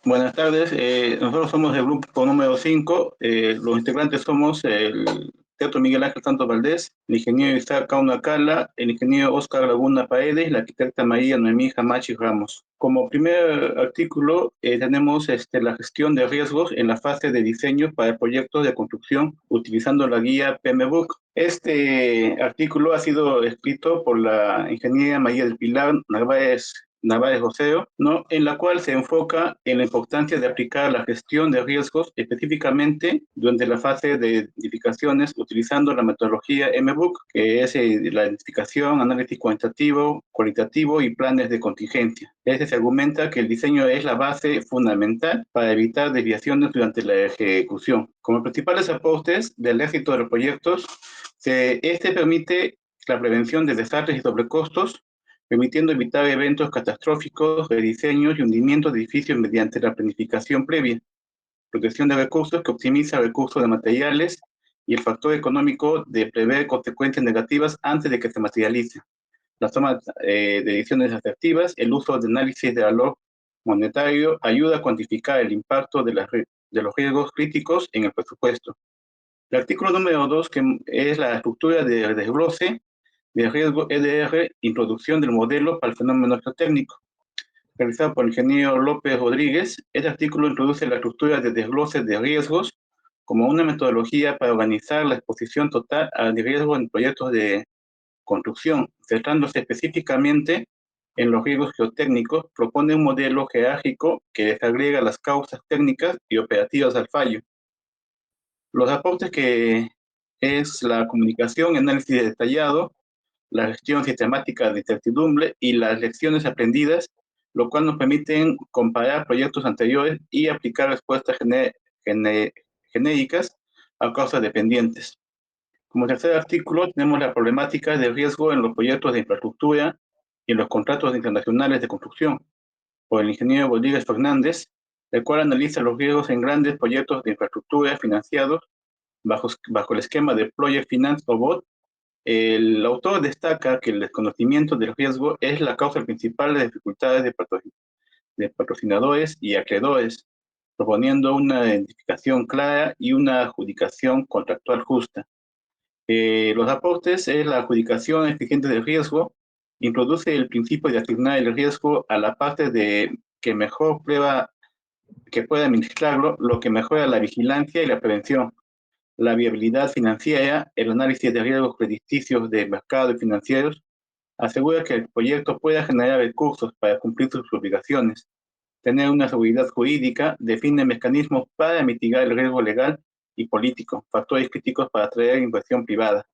Buenas tardes, nosotros somos el grupo número 5. Los integrantes somos el Teatro Miguel Ángel Santos Valdés, el ingeniero Isaac Kauna Cala, el ingeniero Oscar Laguna Paredes, la arquitecta María Noemí Jamachi Ramos. Como primer artículo tenemos la gestión de riesgos en la fase de diseño para proyectos de construcción utilizando la guía PMBOK. Este artículo ha sido escrito por la ingeniera María del Pilar Narváez Joseo, ¿no? En la cual se enfoca en la importancia de aplicar la gestión de riesgos específicamente durante la fase de edificaciones utilizando la metodología MBOOK, que es la identificación, análisis cuantitativo, cualitativo y planes de contingencia. Se argumenta que el diseño es la base fundamental para evitar desviaciones durante la ejecución. Como principales aportes del éxito de los proyectos, este permite la prevención de desastres y sobrecostos, permitiendo evitar eventos catastróficos, rediseños y hundimientos de edificios mediante la planificación previa, protección de recursos que optimiza el recurso de materiales y el factor económico de prever consecuencias negativas antes de que se materialicen. La toma de decisiones asertivas, el uso de análisis de valor monetario ayuda a cuantificar el impacto de los riesgos críticos en el presupuesto. El artículo número 2, que es la estructura de desglose de riesgo EDR, introducción del modelo para el fenómeno geotécnico, realizado por el ingeniero López Rodríguez. Este artículo introduce la estructura de desglose de riesgos como una metodología para organizar la exposición total al riesgo en proyectos de construcción, centrándose específicamente en los riesgos geotécnicos. Propone un modelo jerárquico que desagrega las causas técnicas y operativas al fallo. Los aportes que es la comunicación, análisis detallado, la gestión sistemática de incertidumbre y las lecciones aprendidas, lo cual nos permiten comparar proyectos anteriores y aplicar respuestas genéricas a causas dependientes. Como tercer artículo, tenemos la problemática de riesgo en los proyectos de infraestructura y en los contratos internacionales de construcción, por el ingeniero Rodríguez Fernández, el cual analiza los riesgos en grandes proyectos de infraestructura financiados bajo el esquema de Project Finance o BOT. El autor destaca que el desconocimiento del riesgo es la causa principal de dificultades de patrocinadores y acreedores, proponiendo una identificación clara y una adjudicación contractual justa. Los aportes es la adjudicación eficiente del riesgo, introduce el principio de asignar el riesgo a la parte de que mejor prueba que pueda administrarlo, lo que mejora la vigilancia y la prevención. La viabilidad financiera, el análisis de riesgos crediticios de mercado y financieros, asegura que el proyecto pueda generar recursos para cumplir sus obligaciones. Tener una seguridad jurídica define mecanismos para mitigar el riesgo legal y político, factores críticos para atraer inversión privada.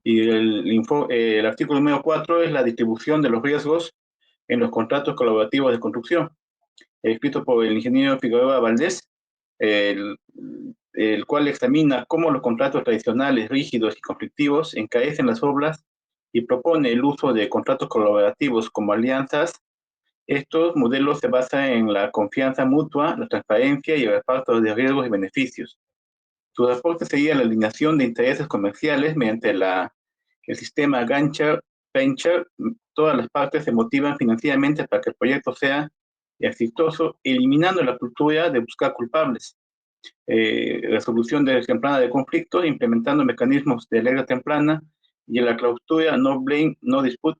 Y el artículo número 4 es la distribución de los riesgos en los contratos colaborativos de construcción, escrito por el ingeniero Figueroa Valdés, el, el cual examina cómo los contratos tradicionales, rígidos y conflictivos encarecen las obras y propone el uso de contratos colaborativos como alianzas. Estos modelos se basan en la confianza mutua, la transparencia y el reparto de riesgos y beneficios. Su aporte sería la alineación de intereses comerciales mediante el sistema Gancher-Pencher. Todas las partes se motivan financieramente para que el proyecto sea exitoso, eliminando la cultura de buscar culpables. Resolución temprana de conflictos, implementando mecanismos de alerta temprana y la clausura no blame, no dispute,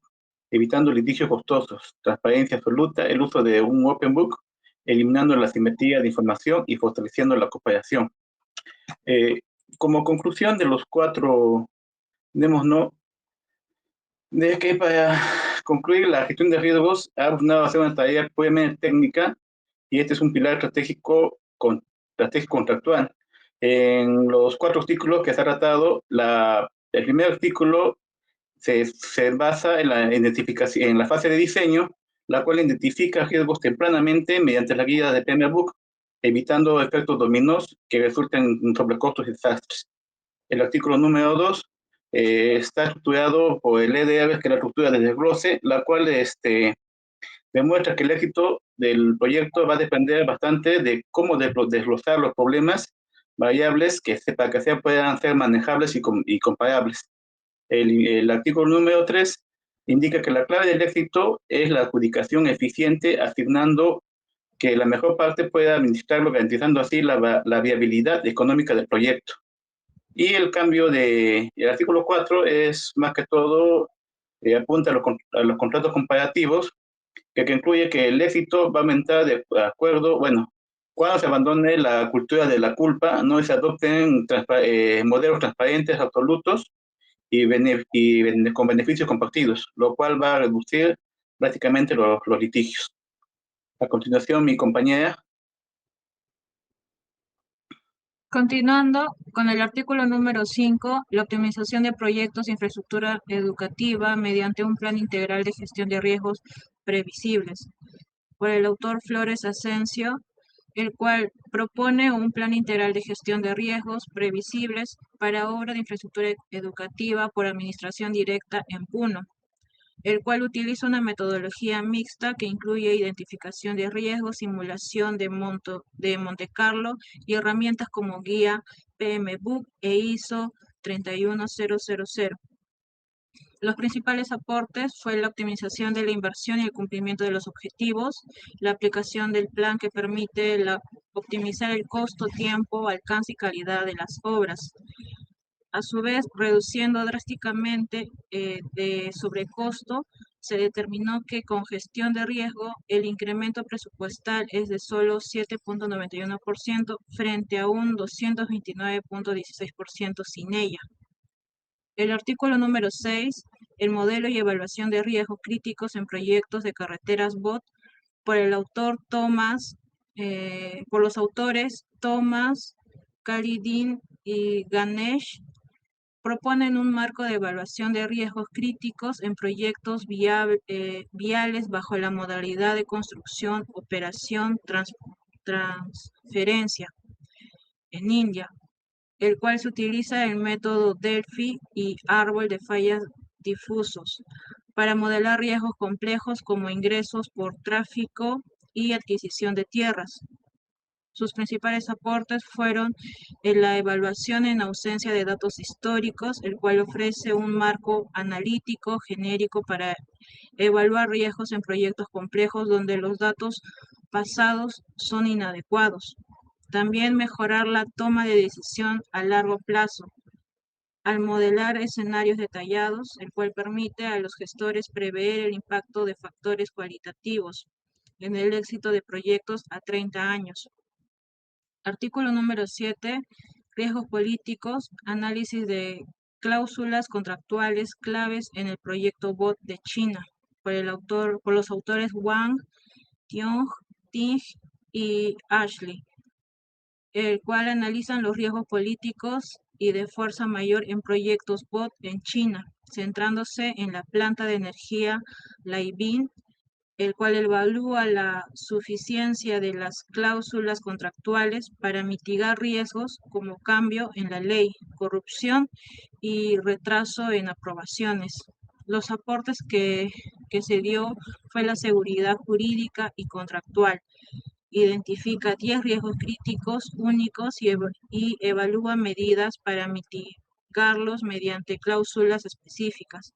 evitando litigios costosos, transparencia absoluta, el uso de un open book, eliminando la asimetría de información y fortaleciendo la cooperación. Eh, Como conclusión de los cuatro, tenemos no, de que para concluir la gestión de riesgos ha buscado hacer una tarea puramente técnica y este es un pilar estratégico contractual. En los cuatro artículos que se ha tratado, el primer artículo se basa en la identificación, en la fase de diseño, la cual identifica riesgos tempranamente mediante la guía de PMBOK, evitando efectos dominós que resulten en sobrecostos y desastres. El artículo número 2 está estructurado por el EDR, que es la estructura de desglose, la cual demuestra que el éxito del proyecto va a depender bastante de cómo desglosar los problemas variables para que puedan ser manejables y comparables. El artículo número 3 indica que la clave del éxito es la adjudicación eficiente, asignando que la mejor parte pueda administrarlo, garantizando así la viabilidad económica del proyecto. Y el cambio del artículo 4 es más que todo, apunta a los contratos comparativos, que incluye que el éxito va a aumentar de acuerdo, bueno, cuando se abandone la cultura de la culpa, no se adopten modelos transparentes, absolutos con beneficios compartidos, lo cual va a reducir prácticamente los litigios. A continuación, mi compañera. Continuando con el artículo número 5, la optimización de proyectos de infraestructura educativa mediante un plan integral de gestión de riesgos previsibles, por el autor Flores Asensio, el cual propone un plan integral de gestión de riesgos previsibles para obra de infraestructura educativa por administración directa en Puno, el cual utiliza una metodología mixta que incluye identificación de riesgos, simulación de Monte Carlo y herramientas como guía PMBOK e ISO 31000. Los principales aportes fue la optimización de la inversión y el cumplimiento de los objetivos, la aplicación del plan que permite optimizar el costo, tiempo, alcance y calidad de las obras. A su vez, reduciendo drásticamente de sobrecosto, se determinó que con gestión de riesgo el incremento presupuestal es de solo 7.91% frente a un 229.16% sin ella. El artículo número 6, el modelo y evaluación de riesgos críticos en proyectos de carreteras BOT, por el autor por los autores Thomas, Khalidin y Ganesh, proponen un marco de evaluación de riesgos críticos en proyectos viales bajo la modalidad de construcción, operación, transferencia en India, el cual se utiliza el método Delphi y árbol de fallas difusos para modelar riesgos complejos como ingresos por tráfico y adquisición de tierras. Sus principales aportes fueron la evaluación en ausencia de datos históricos, el cual ofrece un marco analítico genérico para evaluar riesgos en proyectos complejos donde los datos pasados son inadecuados. También mejorar la toma de decisión a largo plazo, al modelar escenarios detallados, el cual permite a los gestores prever el impacto de factores cualitativos en el éxito de proyectos a 30 años. Artículo número 7, riesgos políticos, análisis de cláusulas contractuales claves en el proyecto BOT de China, por los autores Wang, Tiong, Ting y Ashley, el cual analizan los riesgos políticos y de fuerza mayor en proyectos BOT en China, centrándose en la planta de energía Laibin, el cual evalúa la suficiencia de las cláusulas contractuales para mitigar riesgos como cambio en la ley, corrupción y retraso en aprobaciones. Los aportes que se dio fue la seguridad jurídica y contractual. Identifica 10 riesgos críticos únicos y evalúa medidas para mitigarlos mediante cláusulas específicas.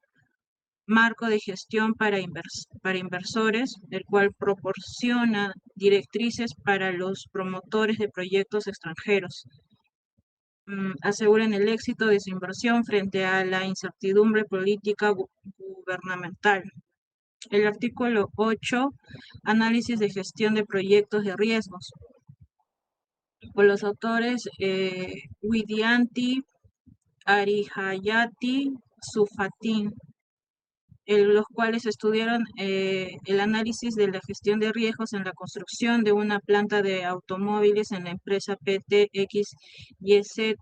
Marco de gestión para inversores, el cual proporciona directrices para los promotores de proyectos extranjeros. Aseguran el éxito de su inversión frente a la incertidumbre política gubernamental. El artículo 8, análisis de gestión de proyectos de riesgos. Por los autores Widianti, Arihayati, Sufatin, los cuales estudiaron el análisis de la gestión de riesgos en la construcción de una planta de automóviles en la empresa PTXYZ.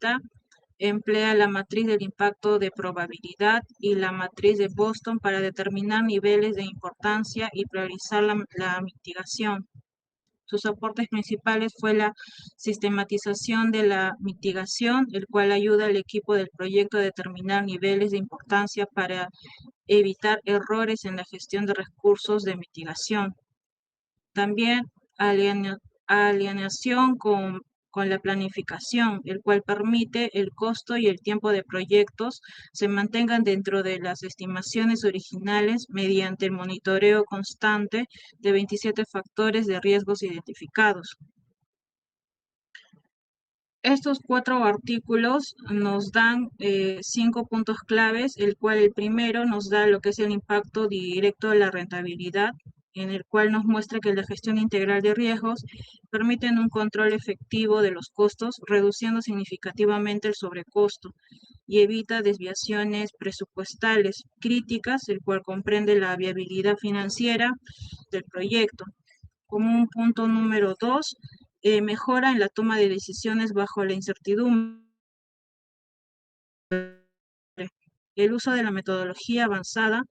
Emplea la matriz del impacto de probabilidad y la matriz de Boston para determinar niveles de importancia y priorizar la mitigación. Sus aportes principales fue la sistematización de la mitigación, el cual ayuda al equipo del proyecto a determinar niveles de importancia para evitar errores en la gestión de recursos de mitigación. También alineación con con la planificación, el cual permite el costo y el tiempo de proyectos se mantengan dentro de las estimaciones originales mediante el monitoreo constante de 27 factores de riesgos identificados. Estos 4 artículos nos dan 5 puntos claves, el cual el primero nos da lo que es el impacto directo de la rentabilidad, en el cual nos muestra que la gestión integral de riesgos permite un control efectivo de los costos, reduciendo significativamente el sobrecosto y evita desviaciones presupuestales críticas, el cual comprende la viabilidad financiera del proyecto. Como un punto número 2, mejora en la toma de decisiones bajo la incertidumbre. El uso de la metodología avanzada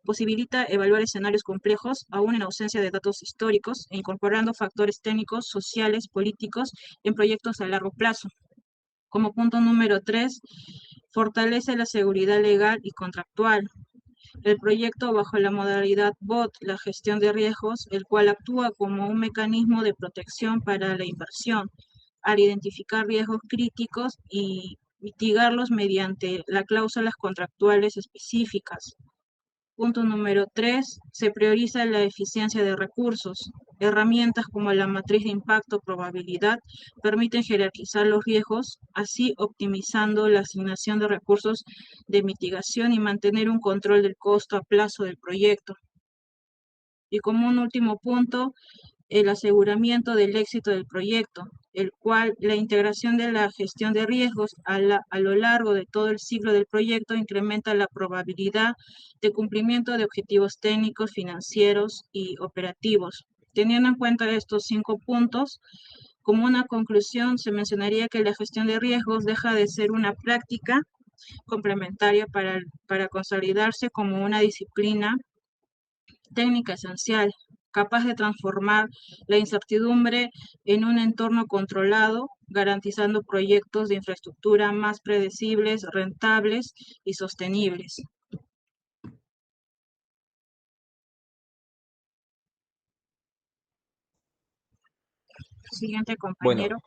posibilita evaluar escenarios complejos, aún en ausencia de datos históricos, e incorporando factores técnicos, sociales, políticos en proyectos a largo plazo. Como punto número 3, fortalece la seguridad legal y contractual. El proyecto bajo la modalidad BOT, la gestión de riesgos, el cual actúa como un mecanismo de protección para la inversión, al identificar riesgos críticos y mitigarlos mediante las cláusulas contractuales específicas. Punto número 3, se prioriza la eficiencia de recursos. Herramientas como la matriz de impacto probabilidad permiten jerarquizar los riesgos, así optimizando la asignación de recursos de mitigación y mantener un control del costo a plazo del proyecto. Y como un último punto, el aseguramiento del éxito del proyecto, el cual la integración de la gestión de riesgos a lo largo de todo el ciclo del proyecto incrementa la probabilidad de cumplimiento de objetivos técnicos, financieros y operativos. Teniendo en cuenta estos 5 puntos, como una conclusión, se mencionaría que la gestión de riesgos deja de ser una práctica complementaria para consolidarse como una disciplina técnica esencial, capaz de transformar la incertidumbre en un entorno controlado, garantizando proyectos de infraestructura más predecibles, rentables y sostenibles. Siguiente Bueno, compañero.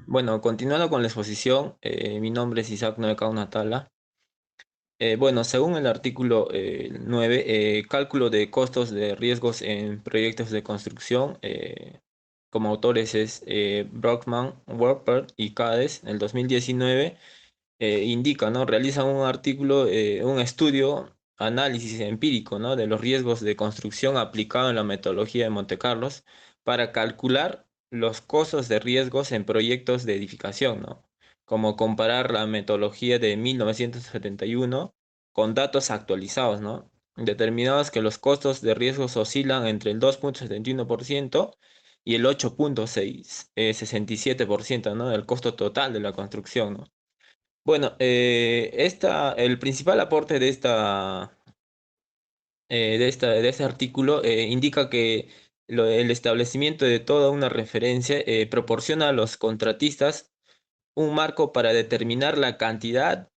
bueno, continuando con la exposición, mi nombre es Isaac Noé Natala. Bueno, según el artículo 9, cálculo de costos de riesgos en proyectos de construcción, como autores es Brockman, Warper y Cades, en el 2019, indica, ¿no? Realizan un artículo, un estudio, análisis empírico, ¿no? De los riesgos de construcción aplicado en la metodología de Monte Carlos para calcular los costos de riesgos en proyectos de edificación, ¿no? Como comparar la metodología de 1971 con datos actualizados, ¿no? Determinados que los costos de riesgos oscilan entre el 2,71% y el 8,67%, ¿no? Del costo total de la construcción, ¿no? Bueno, el principal aporte de este artículo indica que el establecimiento de toda una referencia proporciona a los contratistas un marco para determinar la cantidad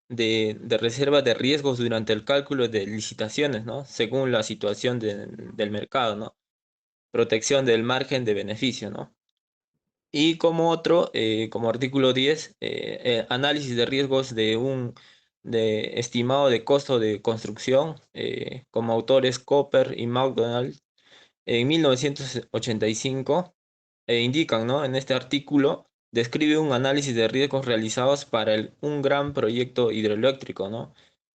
de reserva de riesgos durante el cálculo de licitaciones, ¿no? Según la situación del mercado, ¿no? Protección del margen de beneficio, ¿no? Y como otro, como artículo 10, análisis de riesgos de estimado de costo de construcción, como autores Cooper y McDonald, en 1985, indican, ¿no? En este artículo, describe un análisis de riesgos realizados para un gran proyecto hidroeléctrico, ¿no?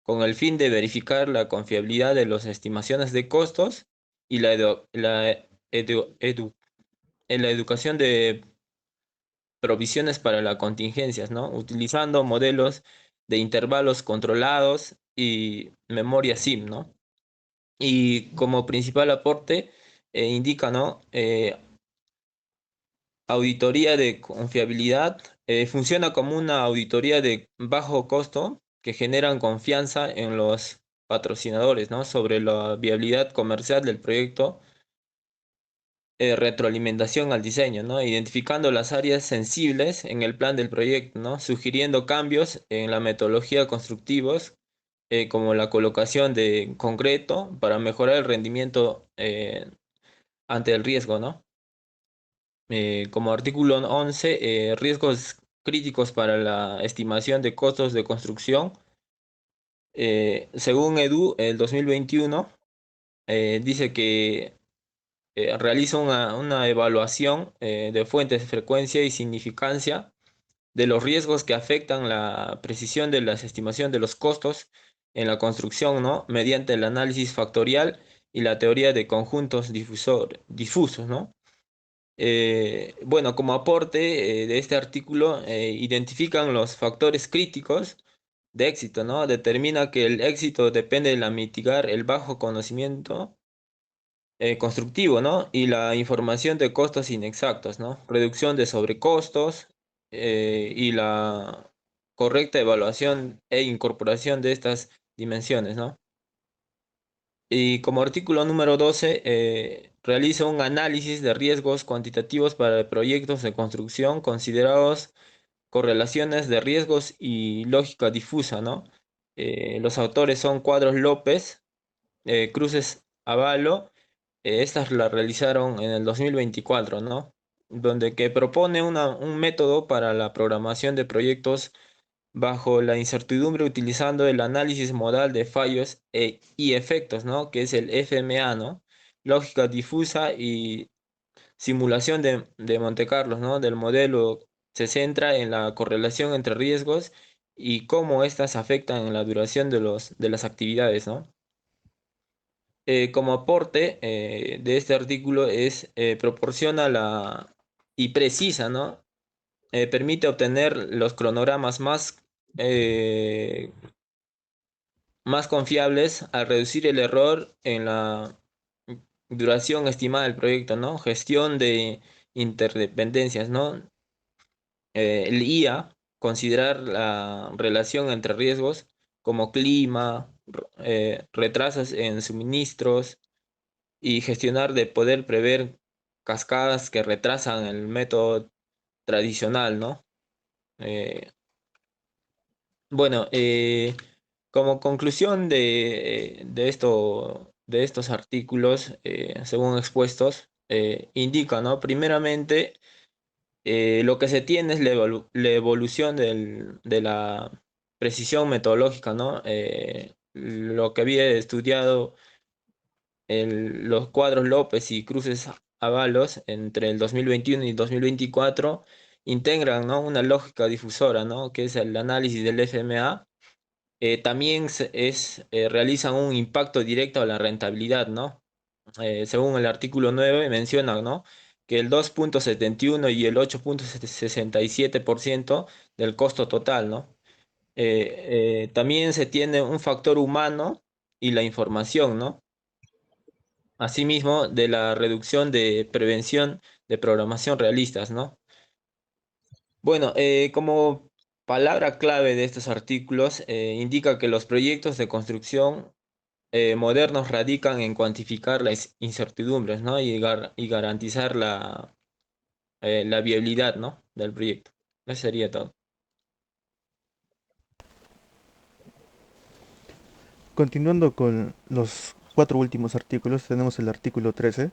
Con el fin de verificar la confiabilidad de las estimaciones de costos y en la educación de provisiones para las contingencias, ¿no? Utilizando modelos de intervalos controlados y memoria SIM, ¿no? Y como principal aporte, indica, ¿no? Auditoría de confiabilidad. Funciona como una auditoría de bajo costo que generan confianza en los patrocinadores, ¿no? Sobre la viabilidad comercial del proyecto, retroalimentación al diseño, ¿no? Identificando las áreas sensibles en el plan del proyecto, ¿no? Sugiriendo cambios en la metodología constructivos, como la colocación de concreto para mejorar el rendimiento ante el riesgo, ¿no? Como artículo 11, riesgos críticos para la estimación de costos de construcción. Según EDU, el 2021 dice que realiza una evaluación de fuentes, frecuencia y significancia de los riesgos que afectan la precisión de la estimación de los costos en la construcción, ¿no? Mediante el análisis factorial y la teoría de conjuntos difusos, ¿no? Bueno, como aporte de este artículo, identifican los factores críticos de éxito, ¿no? Determina que el éxito depende de la mitigar el bajo conocimiento constructivo, ¿no? Y la información de costos inexactos, ¿no? Reducción de sobrecostos y la correcta evaluación e incorporación de estas dimensiones, ¿no? Y como artículo número 12, realiza un análisis de riesgos cuantitativos para proyectos de construcción considerados correlaciones de riesgos y lógica difusa, ¿no? Los autores son Cuadros López, Cruces Avalo. Estas la realizaron en el 2024, ¿no? Donde que propone un método para la programación de proyectos bajo la incertidumbre utilizando el análisis modal de fallos y efectos, ¿no? Que es el FMA, ¿no? Lógica difusa y simulación de Monte Carlo, ¿no? Del modelo se centra en la correlación entre riesgos y cómo éstas afectan en la duración de las actividades, ¿no? Como aporte de este artículo es proporciona y precisa, ¿no? Permite obtener los cronogramas eh, más confiables al reducir el error en la duración estimada del proyecto, ¿no? Gestión de interdependencias, ¿no? El IA, considerar la relación entre riesgos como clima, retrasos en suministros y gestionar de poder prever cascadas que retrasan el método tradicional, ¿no? Eh, bueno, como conclusión de estos artículos, según expuestos, indica, ¿no? Primeramente, lo que se tiene es la evolución de la precisión metodológica, ¿no? Lo que había estudiado los Cuadros López y Cruces Avalos entre el 2021 y 2024 integran, ¿no? Una lógica difusora, ¿no? Que es el análisis del FMA. También realizan un impacto directo a la rentabilidad, ¿no? Según el artículo 9 menciona, ¿no? Que el 2,71 y el 8,67% del costo total, ¿no? También se tiene un factor humano y la información, ¿no? Asimismo, de la reducción de prevención de programación realistas, ¿no? Bueno, como palabra clave de estos artículos, indica que los proyectos de construcción modernos radican en cuantificar las incertidumbres, ¿no? Y garantizar la viabilidad, ¿no? Del proyecto. Eso sería todo. Continuando con los cuatro últimos artículos, tenemos el artículo 13,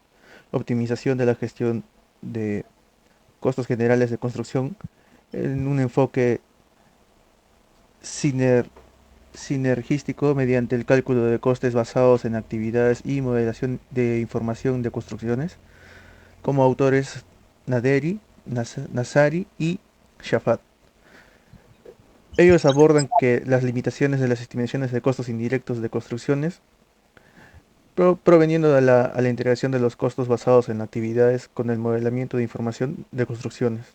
optimización de la gestión de costos generales de construcción en un enfoque siner- sinergístico mediante el cálculo de costes basados en actividades y modelación de información de construcciones, como autores Naderi, Nazari y Shafat. Ellos abordan que las limitaciones de las estimaciones de costos indirectos de construcciones proveniendo de a la integración de los costos basados en actividades con el modelamiento de información de construcciones.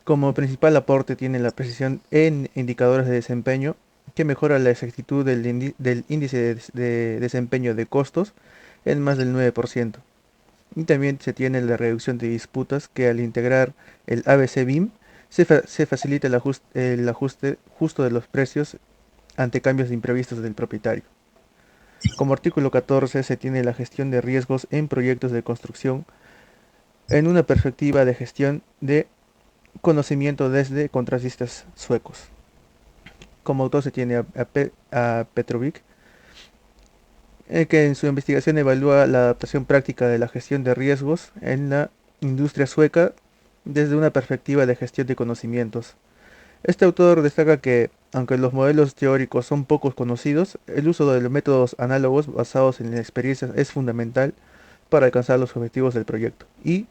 Como principal aporte tiene la precisión en indicadores de desempeño, que mejora la exactitud del índice de desempeño de costos en más del 9%. Y también se tiene la reducción de disputas, que al integrar el ABC BIM se facilita el ajuste justo de los precios ante cambios imprevistos del propietario. Como artículo 14 se tiene la gestión de riesgos en proyectos de construcción en una perspectiva de gestión de conocimiento desde contratistas suecos. Como autor se tiene a Petrovic, que en su investigación evalúa la adaptación práctica de la gestión de riesgos en la industria sueca desde una perspectiva de gestión de conocimientos. Este autor destaca que, aunque los modelos teóricos son pocos conocidos, el uso de los métodos análogos basados en la experiencia es fundamental para alcanzar los objetivos del proyecto y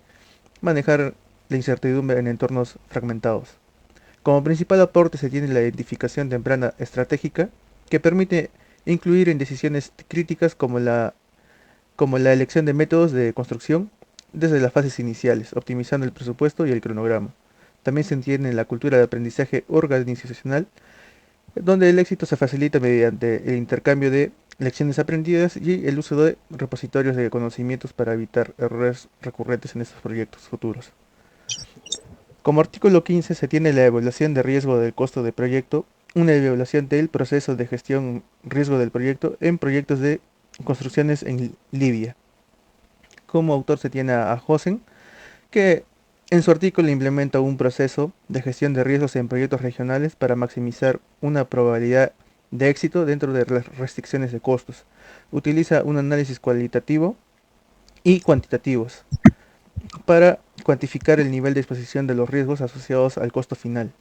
manejar la incertidumbre en entornos fragmentados. Como principal aporte se tiene la identificación temprana estratégica, que permite incluir en decisiones críticas como la elección de métodos de construcción desde las fases iniciales, optimizando el presupuesto y el cronograma. También se entiende la cultura de aprendizaje organizacional, donde el éxito se facilita mediante el intercambio de lecciones aprendidas y el uso de repositorios de conocimientos para evitar errores recurrentes en estos proyectos futuros. Como artículo 15 se tiene la evaluación de riesgo del costo de proyecto, una evaluación del proceso de gestión riesgo del proyecto en proyectos de construcciones en Libia. Como autor se tiene a Hosen, que en su artículo implementa un proceso de gestión de riesgos en proyectos regionales para maximizar una probabilidad de éxito dentro de las restricciones de costos. Utiliza un análisis cualitativo y cuantitativos para cuantificar el nivel de exposición de los riesgos asociados al costo final.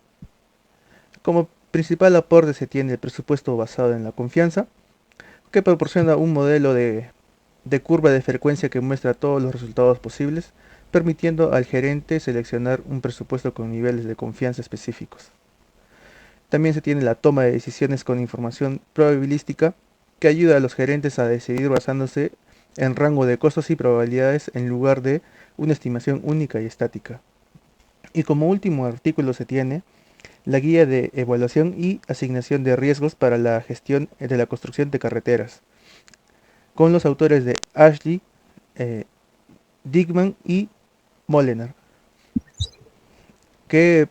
Como principal aporte se tiene el presupuesto basado en la confianza, que proporciona un modelo de curva de frecuencia que muestra todos los resultados posibles, permitiendo al gerente seleccionar un presupuesto con niveles de confianza específicos. También se tiene la toma de decisiones con información probabilística, que ayuda a los gerentes a decidir basándose en rango de costos y probabilidades en lugar de una estimación única y estática. Y como último artículo se tiene la guía de evaluación y asignación de riesgos para la gestión de la construcción de carreteras, con los autores de Ashley, Dickman y Molenaar, que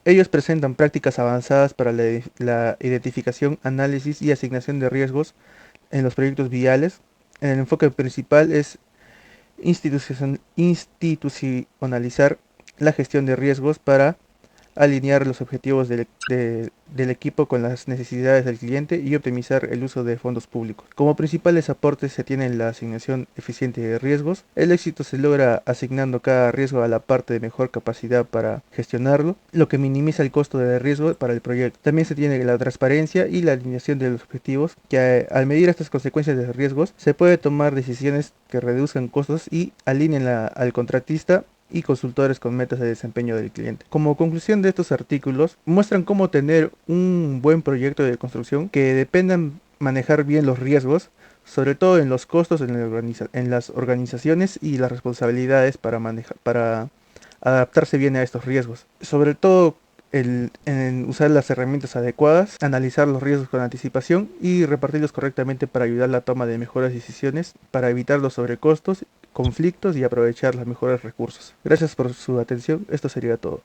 ellos presentan prácticas avanzadas para la identificación, análisis y asignación de riesgos en los proyectos viales. El enfoque principal es institucionalizar la gestión de riesgos para alinear los objetivos del equipo con las necesidades del cliente y optimizar el uso de fondos públicos. Como principales aportes se tienen la asignación eficiente de riesgos. El éxito se logra asignando cada riesgo a la parte de mejor capacidad para gestionarlo, lo que minimiza el costo de riesgo para el proyecto. También se tiene la transparencia y la alineación de los objetivos, que al medir estas consecuencias de riesgos se puede tomar decisiones que reduzcan costos y alineen al contratista y consultores con metas de desempeño del cliente. Como conclusión de estos artículos, muestran cómo tener un buen proyecto de construcción que dependan manejar bien los riesgos, sobre todo en los costos en las organizaciones y las responsabilidades para adaptarse bien a estos riesgos. Sobre todo en usar las herramientas adecuadas, analizar los riesgos con anticipación y repartirlos correctamente para ayudar a la toma de mejores decisiones, para evitar los sobrecostos, conflictos y aprovechar los mejores recursos. Gracias por su atención, esto sería todo.